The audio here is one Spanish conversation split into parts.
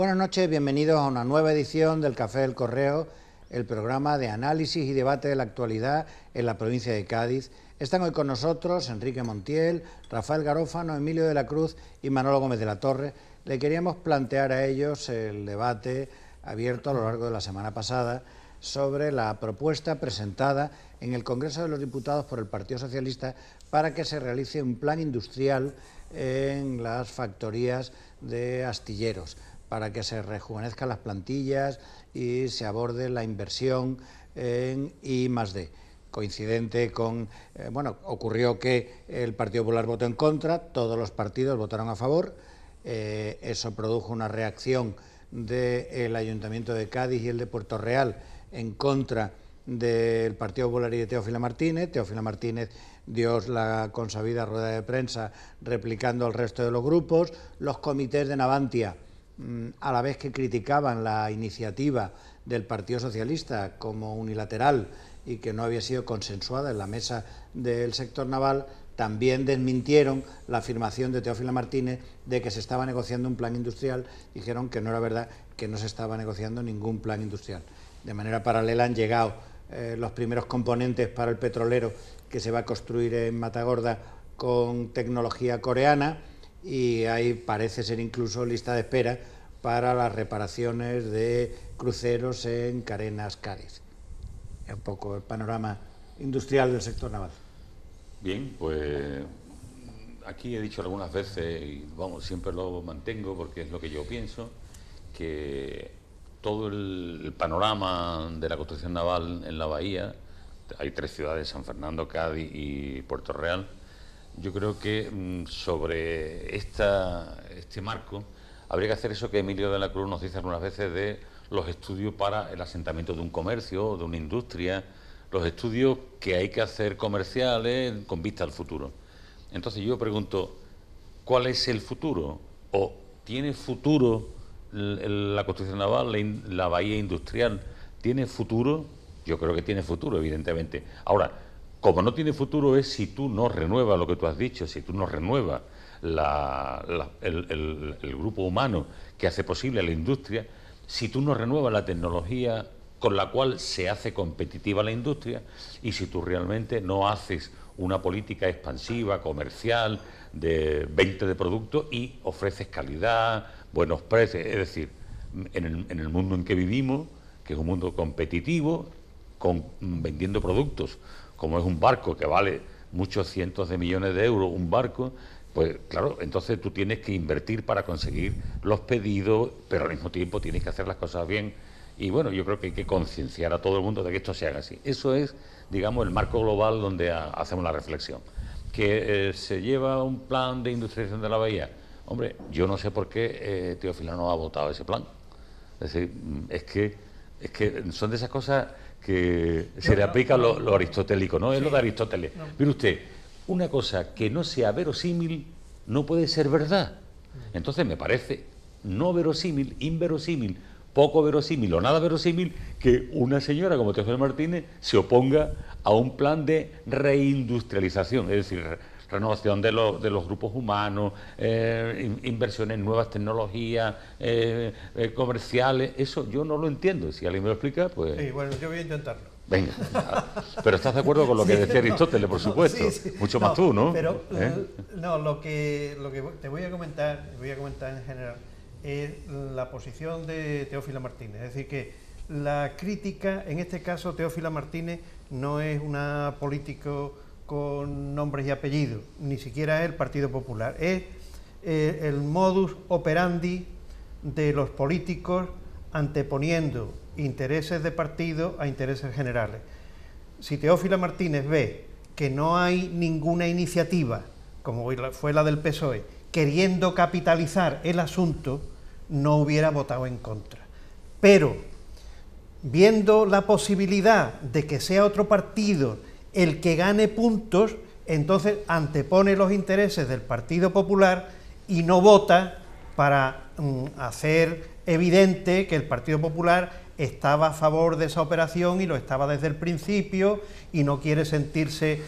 Buenas noches, bienvenidos a una nueva edición del Café del Correo, el programa de análisis y debate de la actualidad en la provincia de Cádiz. Están hoy con nosotros Enrique Montiel, Rafael Garófano, Emilio de la Cruz y Manolo Gómez de la Torre. Le queríamos plantear a ellos el debate abierto a lo largo de la semana pasada sobre la propuesta presentada en el Congreso de los Diputados por el Partido Socialista para que se realice un plan industrial en las factorías de astilleros, para que se rejuvenezcan las plantillas y se aborde la inversión en I+D. Coincidente con, ocurrió que el Partido Popular votó en contra, todos los partidos votaron a favor, eso produjo una reacción del Ayuntamiento de Cádiz y el de Puerto Real en contra del Partido Popular y de Teófilo Martínez. Teófilo Martínez dio la consabida rueda de prensa replicando al resto de los grupos. Los comités de Navantia, a la vez que criticaban la iniciativa del Partido Socialista como unilateral y que no había sido consensuada en la mesa del sector naval, también desmintieron la afirmación de Teófilo Martínez de que se estaba negociando un plan industrial. Dijeron que no era verdad, que no se estaba negociando ningún plan industrial. De manera paralela han llegado los primeros componentes para el petrolero que se va a construir en Matagorda con tecnología coreana, y ahí parece ser incluso lista de espera para las reparaciones de cruceros en Carenas, Cádiz. Es un poco el panorama industrial del sector naval. Bien, pues aquí he dicho algunas veces, y siempre lo mantengo porque es lo que yo pienso, que todo el panorama de la construcción naval en la bahía, hay tres ciudades, San Fernando, Cádiz y Puerto Real. Yo creo que sobre este marco habría que hacer eso que Emilio de la Cruz nos dice algunas veces de los estudios para el asentamiento de un comercio, de una industria, los estudios que hay que hacer comerciales con vista al futuro. Entonces yo pregunto, ¿cuál es el futuro? ¿O tiene futuro la construcción naval, la bahía industrial? ¿Tiene futuro? Yo creo que tiene futuro, evidentemente. Ahora, como no tiene futuro es si tú no renuevas lo que tú has dicho, si tú no renuevas el grupo humano que hace posible la industria, si tú no renuevas la tecnología con la cual se hace competitiva la industria, y si tú realmente no haces una política expansiva, comercial, de venta de productos y ofreces calidad, buenos precios. Es decir, en el mundo en que vivimos, que es un mundo competitivo, vendiendo productos, como es un barco que vale muchos cientos de millones de euros, un barco, pues claro, entonces tú tienes que invertir para conseguir los pedidos, pero al mismo tiempo tienes que hacer las cosas bien. Y bueno, yo creo que hay que concienciar a todo el mundo de que esto se haga así. Eso es, digamos, el marco global donde hacemos la reflexión. Que se lleva un plan de industrialización de la bahía. Hombre, yo no sé por qué Teófilo no ha votado ese plan. Es decir, es que son de esas cosas que se le aplica lo aristotélico, ¿no? Sí. Es lo de Aristóteles. No. Mire usted, una cosa que no sea verosímil no puede ser verdad. Entonces me parece no verosímil, inverosímil, poco verosímil o nada verosímil que una señora como Teófilo Martínez se oponga a un plan de reindustrialización, es decir, renovación de los grupos humanos, inversiones en nuevas tecnologías, comerciales. Eso yo no lo entiendo. Si alguien me lo explica, pues... Sí, bueno, yo voy a intentarlo. Venga, pero estás de acuerdo con lo que decía Aristóteles, por supuesto. Sí. Mucho más tú, ¿no? Pero no, lo que te voy a comentar en general es la posición de Teófilo Martínez. Es decir, que la crítica, en este caso Teófilo Martínez no es una político con nombres y apellidos, ni siquiera es el Partido Popular, es el modus operandi de los políticos anteponiendo intereses de partido a intereses generales. Si Teófilo Martínez ve que no hay ninguna iniciativa, como fue la del PSOE, queriendo capitalizar el asunto, no hubiera votado en contra. Pero, viendo la posibilidad de que sea otro partido el que gane puntos, entonces antepone los intereses del Partido Popular y no vota para hacer evidente que el Partido Popular estaba a favor de esa operación y lo estaba desde el principio y no quiere sentirse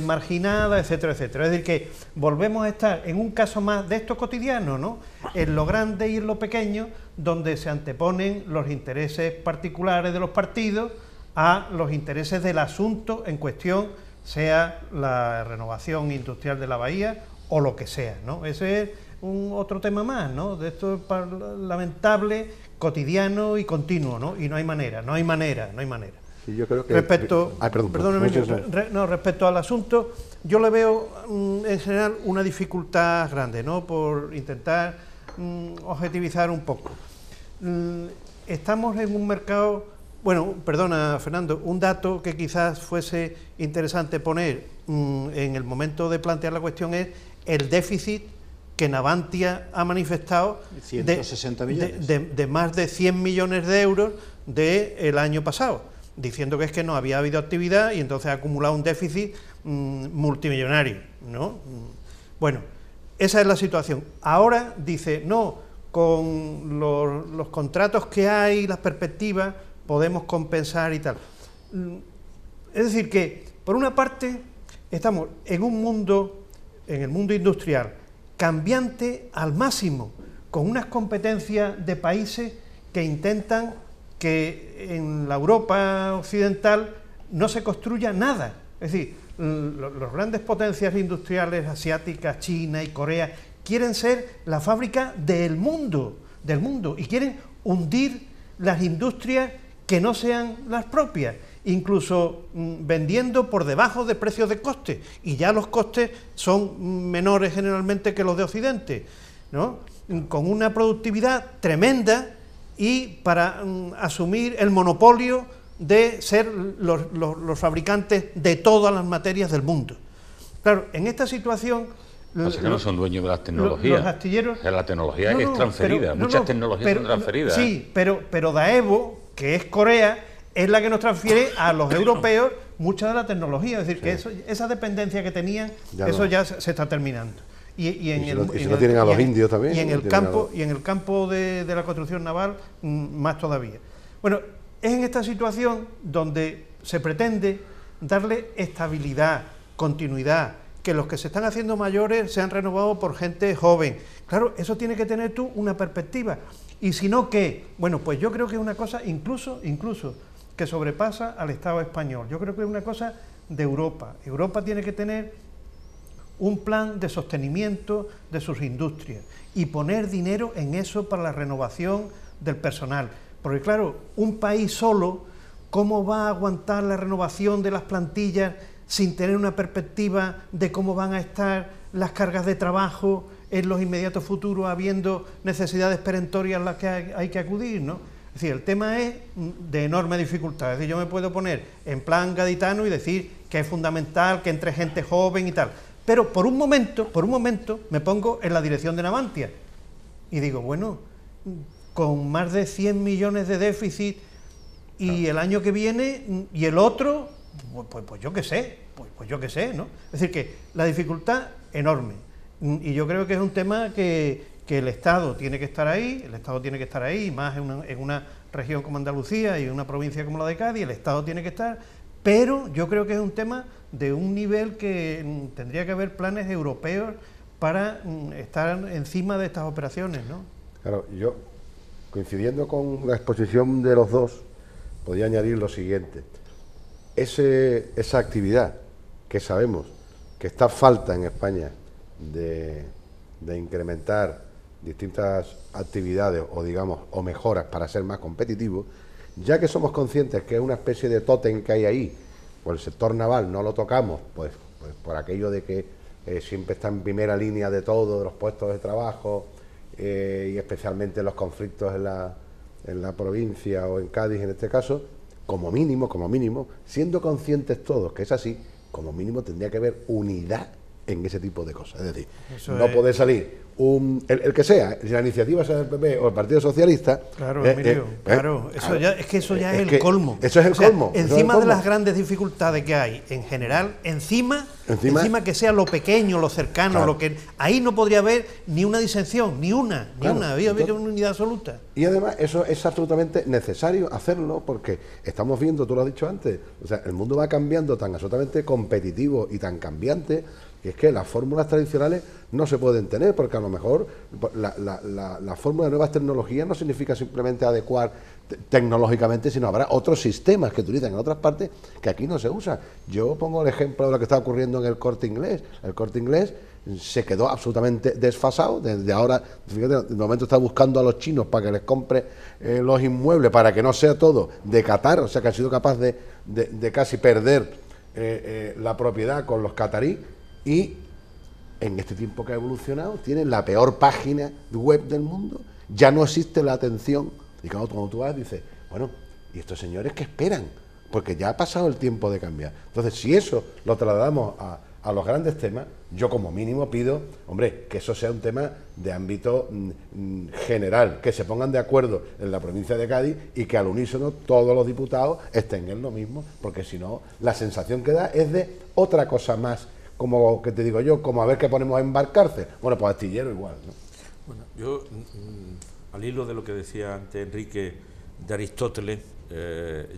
marginada, etcétera, etcétera. Es decir, que volvemos a estar en un caso más de esto cotidiano, ¿no? En lo grande y en lo pequeño, donde se anteponen los intereses particulares de los partidos a los intereses del asunto en cuestión, sea la renovación industrial de la bahía o lo que sea, ¿no? Ese es otro tema más, ¿no? De esto lamentable, cotidiano y continuo, ¿no? Y no hay manera. Sí, yo creo que... Respecto, respecto al asunto, yo le veo en general una dificultad grande, ¿no? Por intentar objetivizar un poco. Estamos en un mercado... Bueno, perdona, Fernando, un dato que quizás fuese interesante poner en el momento de plantear la cuestión es el déficit que Navantia ha manifestado 160 millones. De más de 100 millones de euros del año pasado, diciendo que es que no había habido actividad y entonces ha acumulado un déficit multimillonario, ¿no? Bueno, esa es la situación. Ahora dice, no, con los contratos que hay, las perspectivas, podemos compensar y tal. Es decir que, por una parte, estamos en un mundo, en el mundo industrial, cambiante al máximo, con unas competencias de países que intentan que en la Europa occidental no se construya nada. Es decir, las grandes potencias industriales asiáticas, China y Corea, quieren ser la fábrica del mundo, y quieren hundir las industrias que no sean las propias, incluso vendiendo por debajo de precios de coste, y ya los costes son menores generalmente que los de Occidente, ¿no? Con una productividad tremenda y para asumir el monopolio de ser los fabricantes de todas las materias del mundo. Claro, en esta situación... O sea que no son dueños de las tecnologías. Los astilleros... O sea, la tecnología es transferida, muchas tecnologías son transferidas. Sí, pero Daewoo, que es Corea, es la que nos transfiere a los europeos mucha de la tecnología. Es decir, que esa dependencia que tenían, ya se está terminando. Y tienen a los indios también. Y en el campo de la construcción naval, más todavía. Bueno, es en esta situación donde se pretende darle estabilidad, continuidad, que los que se están haciendo mayores sean renovados por gente joven. Claro, eso tiene que tener tú una perspectiva. Y si no, ¿qué? Bueno, pues yo creo que es una cosa incluso que sobrepasa al Estado español. Yo creo que es una cosa de Europa. Europa tiene que tener un plan de sostenimiento de sus industrias y poner dinero en eso para la renovación del personal. Porque claro, un país solo, ¿cómo va a aguantar la renovación de las plantillas sin tener una perspectiva de cómo van a estar las cargas de trabajo en los inmediatos futuros, habiendo necesidades perentorias a las que hay que acudir, ¿no? Es decir, el tema es de enorme dificultad. Es decir, yo me puedo poner en plan gaditano y decir que es fundamental que entre gente joven y tal, pero por un momento me pongo en la dirección de Navantia y digo, bueno, con más de 100 millones de déficit y el año que viene y el otro, pues yo qué sé, ¿no? Es decir, que la dificultad enorme. Y yo creo que es un tema que el Estado tiene que estar ahí, más en una región como Andalucía y en una provincia como la de Cádiz, el Estado tiene que estar, pero yo creo que es un tema de un nivel que tendría que haber planes europeos para estar encima de estas operaciones, ¿no? Claro, yo, coincidiendo con la exposición de los dos, podría añadir lo siguiente. Esa actividad que sabemos que está falta en España de incrementar distintas actividades o mejoras para ser más competitivos, ya que somos conscientes que es una especie de tótem que hay ahí, pues el sector naval no lo tocamos, pues por aquello de que siempre está en primera línea de todo, de los puestos de trabajo y especialmente los conflictos en la provincia o en Cádiz en este caso, como mínimo, siendo conscientes todos que es así, como mínimo tendría que haber unidad en ese tipo de cosas. Es decir, no puede salir el que sea, si la iniciativa sea del PP o el Partido Socialista... Claro, Emilio, claro, eso ya, es que eso ya es el colmo. Eso es el colmo. Encima de las grandes dificultades que hay en general, encima que sea lo pequeño, lo cercano, claro, lo que ahí no podría haber ni una disensión, ni una, había una unidad absoluta. Y además eso es absolutamente necesario hacerlo porque estamos viendo, tú lo has dicho antes, o sea, el mundo va cambiando tan absolutamente competitivo y tan cambiante, que es que las fórmulas tradicionales no se pueden tener, porque a lo mejor la fórmula de nuevas tecnologías no significa simplemente adecuar tecnológicamente, sino habrá otros sistemas que utilizan en otras partes que aquí no se usan. Yo pongo el ejemplo de lo que está ocurriendo en el Corte Inglés. El Corte Inglés se quedó absolutamente desfasado, desde ahora, fíjate, de momento está buscando a los chinos para que les compre los inmuebles, para que no sea todo de Qatar, o sea que han sido capaz de casi perder la propiedad con los cataríes. Y en este tiempo que ha evolucionado, tienen la peor página web del mundo, ya no existe la atención. Y cuando tú vas, dices, bueno, ¿y estos señores qué esperan? Porque ya ha pasado el tiempo de cambiar. Entonces, si eso lo trasladamos a los grandes temas, yo como mínimo pido, hombre, que eso sea un tema de ámbito general, que se pongan de acuerdo en la provincia de Cádiz y que al unísono todos los diputados estén en lo mismo, porque si no, la sensación que da es de otra cosa más, como que te digo yo, como a ver qué ponemos a embarcarse. Bueno, pues astillero igual, ¿no? Bueno, yo, al hilo de lo que decía antes Enrique de Aristóteles,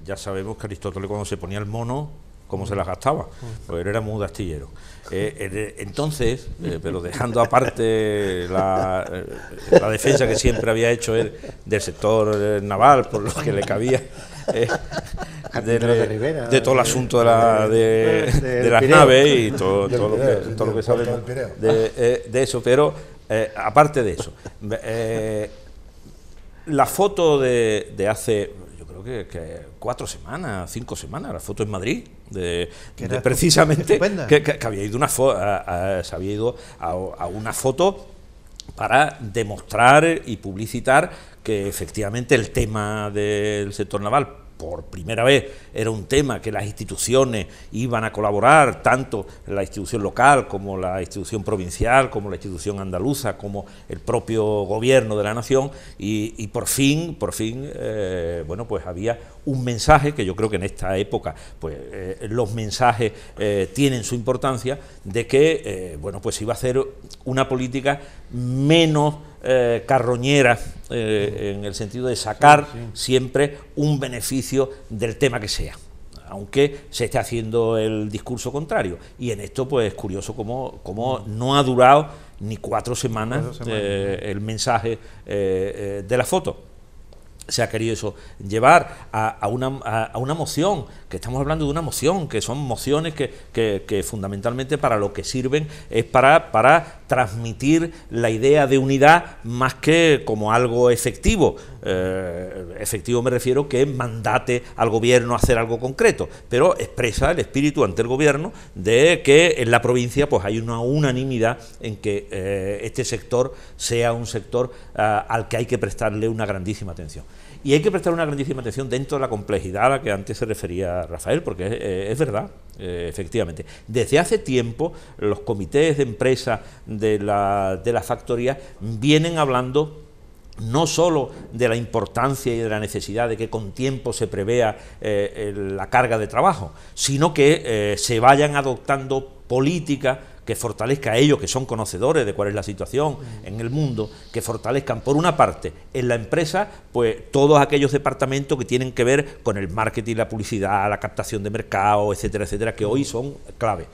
ya sabemos que Aristóteles cuando se ponía el mono, cómo se las gastaba, pues él era muy de astillero. Entonces, pero dejando aparte la defensa que siempre había hecho él del sector naval, por lo que le cabía, de todo el asunto de las naves y todo lo que sabemos de eso, pero aparte de eso, la foto de hace, yo creo que 4 semanas, 5 semanas, la foto en Madrid, precisamente que había ido se había ido a una foto para demostrar y publicitar que efectivamente el tema del sector naval por primera vez era un tema que las instituciones iban a colaborar, tanto la institución local como la institución provincial, como la institución andaluza, como el propio gobierno de la nación, y por fin, bueno, pues había un mensaje que yo creo que en esta época, pues los mensajes tienen su importancia, de que, bueno, pues iba a hacer una política menos carroñera, en el sentido de sacar siempre un beneficio del tema que sea, aunque se esté haciendo el discurso contrario. Y en esto pues es curioso cómo no ha durado ni 4 semanas el mensaje de la foto. Se ha querido eso llevar a una moción, que estamos hablando de una moción, que son mociones que fundamentalmente para lo que sirven es para transmitir la idea de unidad más que como algo efectivo. Efectivo me refiero que mandate al gobierno a hacer algo concreto, pero expresa el espíritu ante el gobierno de que en la provincia pues hay una unanimidad en que este sector sea un sector al que hay que prestarle una grandísima atención. Y hay que prestar una grandísima atención dentro de la complejidad a la que antes se refería Rafael, porque es verdad, efectivamente. Desde hace tiempo los comités de empresa de la factoría vienen hablando no solo de la importancia y de la necesidad de que con tiempo se prevea la carga de trabajo, sino que se vayan adoptando políticas que fortalezca a ellos, que son conocedores de cuál es la situación en el mundo, que fortalezcan, por una parte, en la empresa, pues todos aquellos departamentos que tienen que ver con el marketing, la publicidad, la captación de mercado, etcétera, etcétera, que hoy son clave,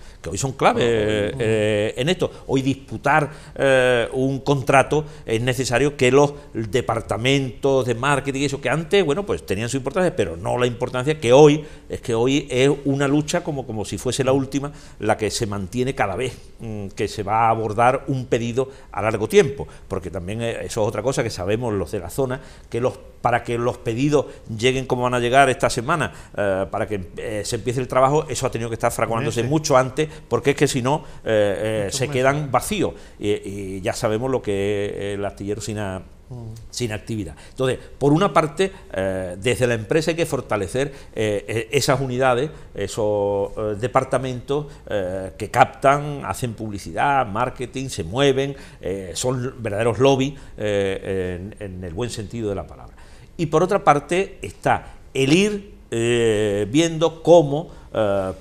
en esto. Hoy disputar un contrato es necesario que los departamentos de marketing y eso, que antes, bueno, pues tenían su importancia, pero no la importancia que hoy es una lucha como si fuese la última, la que se mantiene cada vez que se va a abordar un pedido a largo tiempo, porque también eso es otra cosa que sabemos los de la zona, que los para que los pedidos lleguen como van a llegar esta semana, para que se empiece el trabajo, eso ha tenido que estar fraguándose mucho antes, porque es que si no se quedan vacíos y ya sabemos lo que es el astillero sin actividad. Entonces, por una parte, desde la empresa hay que fortalecer esas unidades, esos departamentos que captan, hacen publicidad, marketing, se mueven, son verdaderos lobbies en el buen sentido de la palabra. Y por otra parte está el ir viendo cómo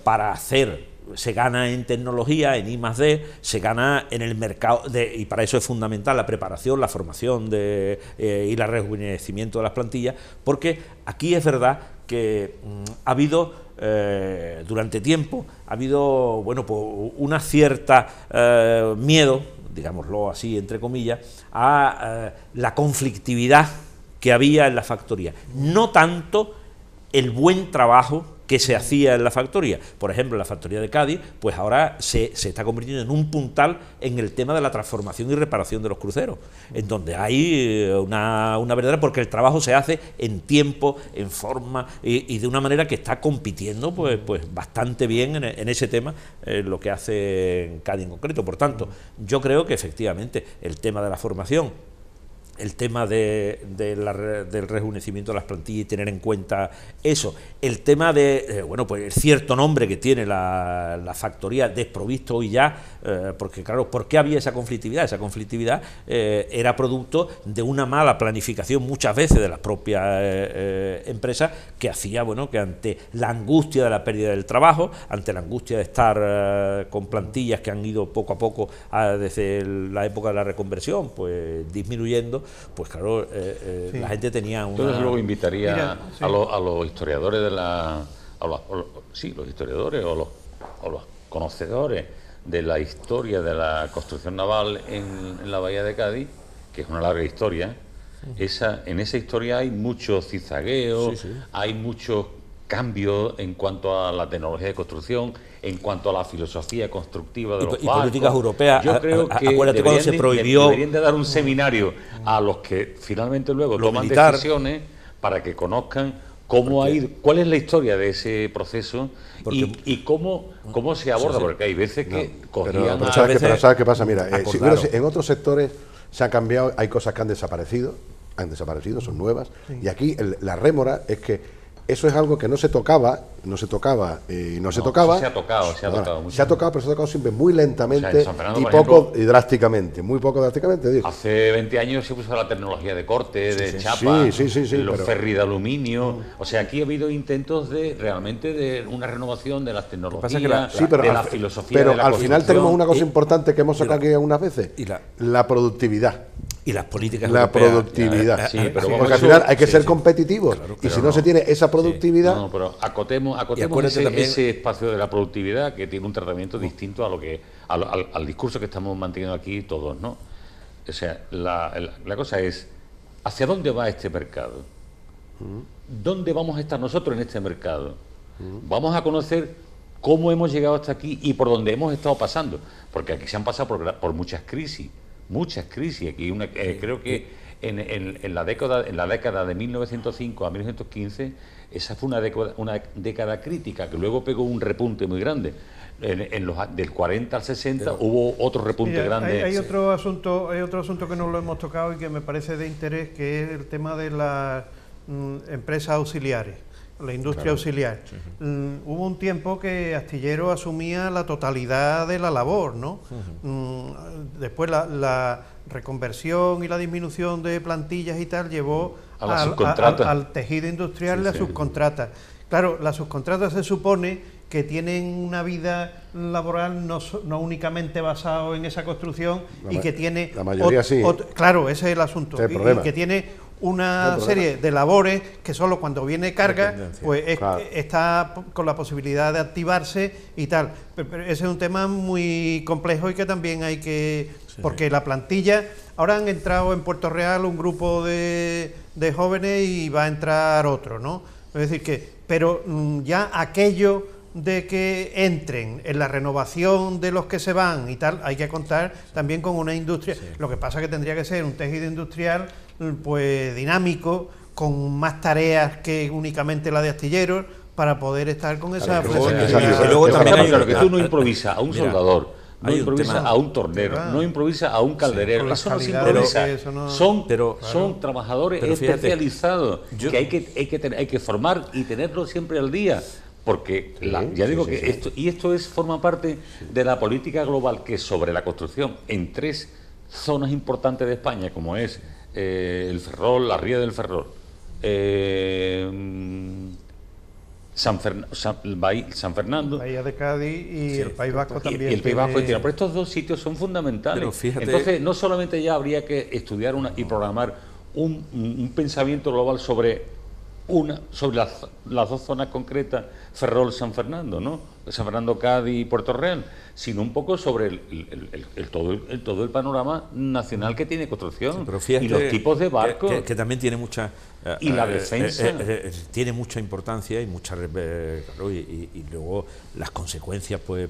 para hacer, se gana en tecnología, en I+D, se gana en el mercado, y para eso es fundamental la preparación, la formación y el rejuvenecimiento de las plantillas, porque aquí es verdad que ha habido, durante tiempo, ha habido, bueno, pues una cierta miedo, digámoslo así, entre comillas, a la conflictividad que había en la factoría. No tanto el buen trabajo que se hacía en la factoría. Por ejemplo, en la factoría de Cádiz, pues ahora se está convirtiendo en un puntal en el tema de la transformación y reparación de los cruceros, en donde hay una verdadera, porque el trabajo se hace en tiempo, en forma y de una manera que está compitiendo pues bastante bien en ese tema, lo que hace en Cádiz en concreto. Por tanto, yo creo que efectivamente el tema de la formación, el tema del rejuvenecimiento de las plantillas y tener en cuenta eso, el tema de, bueno, pues el cierto nombre que tiene la factoría desprovisto hoy ya, porque claro, ¿por qué había esa conflictividad? Esa conflictividad era producto de una mala planificación muchas veces de las propias empresas, que hacía, bueno, que ante la angustia de la pérdida del trabajo, ante la angustia de estar con plantillas que han ido poco a poco desde la época de la reconversión, pues disminuyendo, pues claro, la gente tenía una... Yo desde luego invitaría a los historiadores los historiadores o los conocedores de la historia de la construcción naval en la bahía de Cádiz, que es una larga historia. En esa historia hay mucho zigzagueo, hay muchos cambios en cuanto a la tecnología de construcción, en cuanto a la filosofía constructiva de los barcos. Y políticas europeas. Yo creo que acuérdate cuando se prohibió... deberían de dar un seminario a los que finalmente luego toman decisiones, para que conozcan cómo ha ido, cuál es la historia de ese proceso y cómo se aborda, porque hay veces que cogían... Pero ¿sabes qué pasa? Mira, en otros sectores se ha cambiado, hay cosas que han desaparecido, son nuevas, y aquí la rémora es que eso es algo que no se tocaba, se ha tocado, pero se ha tocado siempre muy lentamente, y poco y drásticamente, muy poco drásticamente. Digo. Hace 20 años se puso la tecnología de corte, de chapa, los ferries de aluminio. O sea, aquí ha habido intentos realmente de una renovación de las tecnologías, de la filosofía. Pero de la al final tenemos una cosa importante que hemos sacado aquí algunas veces, la productividad. Y las políticas europeas, productividad. Porque al final hay que ser competitivos. Claro, y si no se tiene esa productividad... No, pero acotemos ese espacio de la productividad, que tiene un tratamiento distinto a lo que al discurso que estamos manteniendo aquí todos, ¿no? O sea, la cosa es, ¿hacia dónde va este mercado? ¿Dónde vamos a estar nosotros en este mercado? Vamos a conocer cómo hemos llegado hasta aquí y por dónde hemos estado pasando, porque aquí se han pasado por muchas crisis. Aquí creo que en la década de 1905 a 1915 esa fue una década crítica, que luego pegó un repunte muy grande. Del 40 al 60 hubo otro repunte grande. Hay otro asunto que no lo hemos tocado y que me parece de interés, que es el tema de las empresas auxiliares, la industria auxiliar. Hubo un tiempo que Astillero asumía la totalidad de la labor, ¿no? Después la reconversión y la disminución de plantillas y tal llevó al tejido industrial y la subcontrata. Claro, las subcontratas se supone que tienen una vida laboral no únicamente basado en esa construcción y que tiene... La mayoría sí. Claro, ese es el asunto. Y que tiene una serie de labores que solo cuando viene carga pues está con la posibilidad de activarse y tal. Pero ese es un tema muy complejo y que también hay que... Porque la plantilla... Ahora han entrado en Puerto Real un grupo de jóvenes y va a entrar otro, ¿no? Es decir que... Pero ya aquello de que entren en la renovación de los que se van y tal, hay que contar también con una industria. Lo que pasa es que tendría que ser un tejido industrial pues dinámico, con más tareas que únicamente la de astilleros, para poder estar con esa flexibilidad. Luego también hay claro que tú no improvisas a un soldador, no improvisa a un tornero, no improvisa a un calderero, eso no se improvisa, son trabajadores especializados que hay que formar y tenerlos siempre al día. Porque ya digo que esto forma parte de la política global, que sobre la construcción en 3 zonas importantes de España, como es el Ferrol, la Ría del Ferrol, San Fernando, Bahía de Cádiz y el País Vasco también. Y el País Vasco, pero estos 2 sitios son fundamentales. Entonces, no solamente ya habría que estudiar y programar un pensamiento global sobre las 2 zonas concretas, Ferrol, San Fernando, ¿no? San Fernando, Cádiz y Puerto Real, sino un poco sobre todo el panorama nacional que tiene construcción, y los tipos de barcos que también tiene mucha y la defensa tiene mucha importancia y mucha y luego las consecuencias pues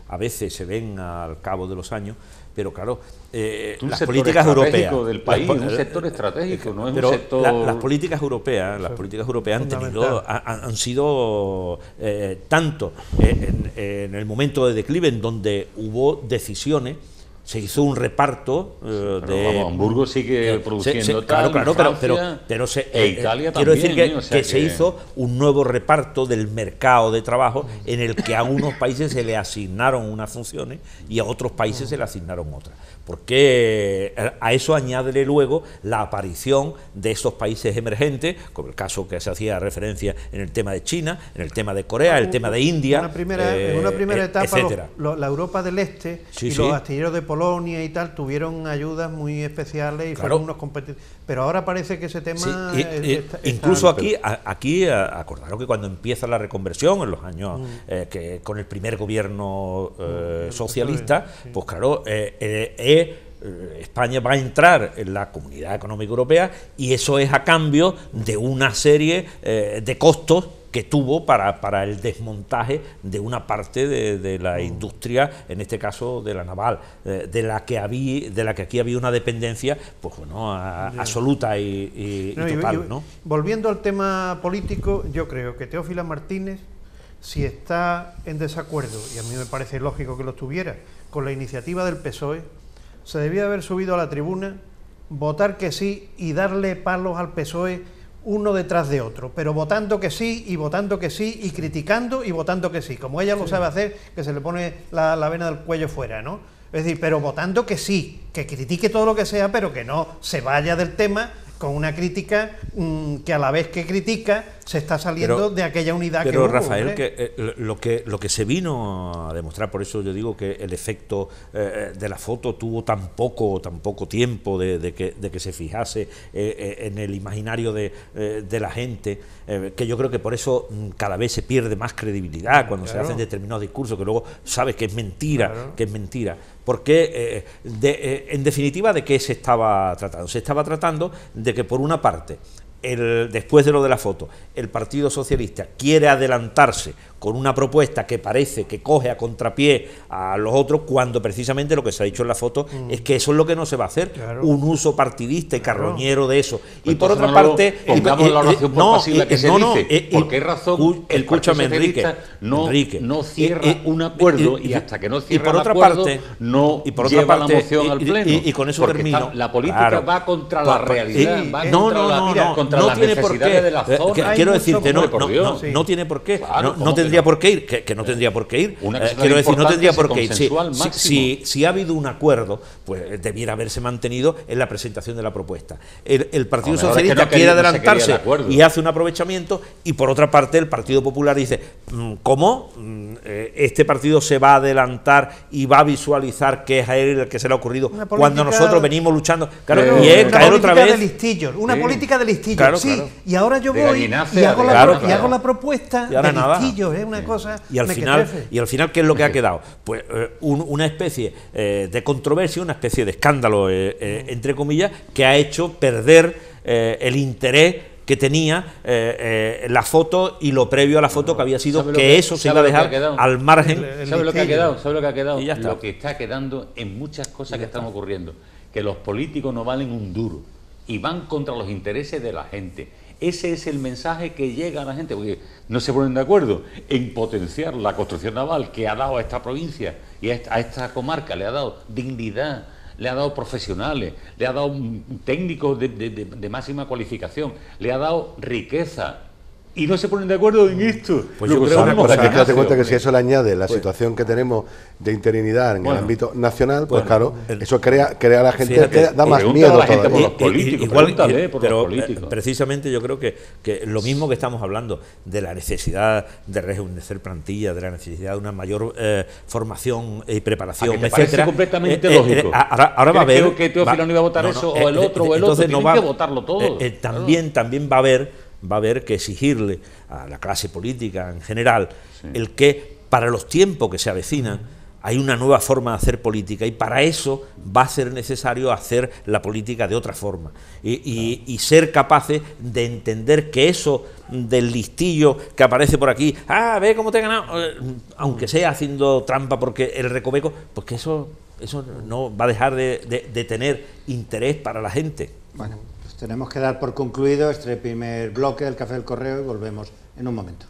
a veces se ven al cabo de los años, pero claro, las políticas europeas del país, un sector estratégico, no es pero un sector... las políticas europeas han sido tanto en el momento de declive, en donde hubo decisiones, se hizo un reparto Hamburgo sigue produciendo pero Italia quiero también, decir que se hizo un nuevo reparto del mercado de trabajo, en el que a unos países se le asignaron unas funciones y a otros países se le asignaron otras, porque a eso añádele luego la aparición de estos países emergentes, como el caso que se hacía referencia en el tema de China, en el tema de Corea, el tema de India, en una primera etapa etcétera. La Europa del Este los astilleros de Polonia y tal tuvieron ayudas muy especiales y fueron unos competidores, pero ahora parece que ese tema incluso aquí acordaros que cuando empieza la reconversión en los años que con el primer gobierno socialista, pues claro, España va a entrar en la Comunidad Económica Europea, y eso es a cambio de una serie de costos que tuvo para el desmontaje de una parte de la industria, en este caso de la naval, de la que aquí había una dependencia, pues bueno, absoluta y total, ¿no? Volviendo al tema político, yo creo que Teófila Martínez, si está en desacuerdo, y a mí me parece lógico que lo estuviera, con la iniciativa del PSOE, se debía haber subido a la tribuna, votar que sí y darle palos al PSOE uno detrás de otro, pero votando que sí y criticando y votando que sí, como ella lo sabe hacer, que se le pone la vena del cuello fuera, ¿no? Es decir, pero votando que sí, que critique todo lo que sea, pero que no se vaya del tema con una crítica que a la vez que critica se está saliendo de aquella unidad que hubo. Pero Rafael, lo que se vino a demostrar, por eso yo digo que el efecto de la foto tuvo tan poco tiempo de que se fijase en el imaginario de la gente, que yo creo que por eso cada vez se pierde más credibilidad cuando se hacen determinados discursos, que luego sabes que es mentira, porque en definitiva, ¿de qué se estaba tratando? Se estaba tratando de que, por una parte, después de lo de la foto, el Partido Socialista quiere adelantarse con una propuesta que parece que coge a contrapié a los otros, cuando precisamente lo que se ha dicho en la foto es que eso es lo que no se va a hacer, un uso partidista y carroñero de eso. Pues y por otra parte, pongamos la oración por pasiva que se dice, ¿por qué razón escúchame, Enrique, no cierra un acuerdo y hasta que no cierra un acuerdo no lleva la moción al pleno? Y con eso termino. La política va contra la realidad, va contra las necesidades de la zona. Quiero decirte, no tiene por qué, no tendría por qué ir, que no tendría por qué ir. Quiero decir, no tendría por qué ir. Si ha habido un acuerdo, pues debiera haberse mantenido en la presentación de la propuesta. El Partido Socialista quiere adelantarse y hace un aprovechamiento, y por otra parte el Partido Popular dice, ¿cómo? Este partido se va a adelantar y va a visualizar que es a él el que se le ha ocurrido cuando nosotros venimos luchando. Claro, y es caer otra vez. Una política de listillos, y ahora yo voy y hago la propuesta de listillos, una cosa. Y al final, ¿qué es lo que ha quedado? Pues una especie de controversia, una especie de escándalo, entre comillas, que ha hecho perder el interés que tenía la foto y lo previo a la foto, que había sido que eso se iba a dejar al margen. ¿Sabe lo que ha quedado? ¿Sabe lo que ha quedado? Lo que está quedando en muchas cosas que están ocurriendo, que los políticos no valen un duro. y van contra los intereses de la gente. Ese es el mensaje que llega a la gente, porque no se ponen de acuerdo en potenciar la construcción naval que ha dado a esta provincia y a esta comarca, le ha dado dignidad, le ha dado profesionales, le ha dado técnicos de máxima cualificación, le ha dado riqueza. Y no se ponen de acuerdo en esto. Pues yo creo una cosa, date cuenta que si eso le añade la situación que tenemos de interinidad en el ámbito nacional, pues claro, eso crea a la gente, fíjate, da más miedo a la gente por los políticos, pero precisamente yo creo que lo mismo que estamos hablando de la necesidad de rejuvenecer plantillas, de la necesidad de una mayor formación y preparación, etcétera. Parece completamente lógico. Ahora va a haber que Teófilo no iba a votar eso, o el otro, tienen que votarlo todo. También va a haber que exigirle a la clase política en general el que para los tiempos que se avecinan hay una nueva forma de hacer política, y para eso va a ser necesario hacer la política de otra forma y ser capaces de entender que eso del listillo que aparece por aquí, ve cómo te he ganado, aunque sea haciendo trampa porque el recoveco, pues que eso no va a dejar de tener interés para la gente. Bueno, tenemos que dar por concluido este primer bloque del Café del Correo y volvemos en un momento.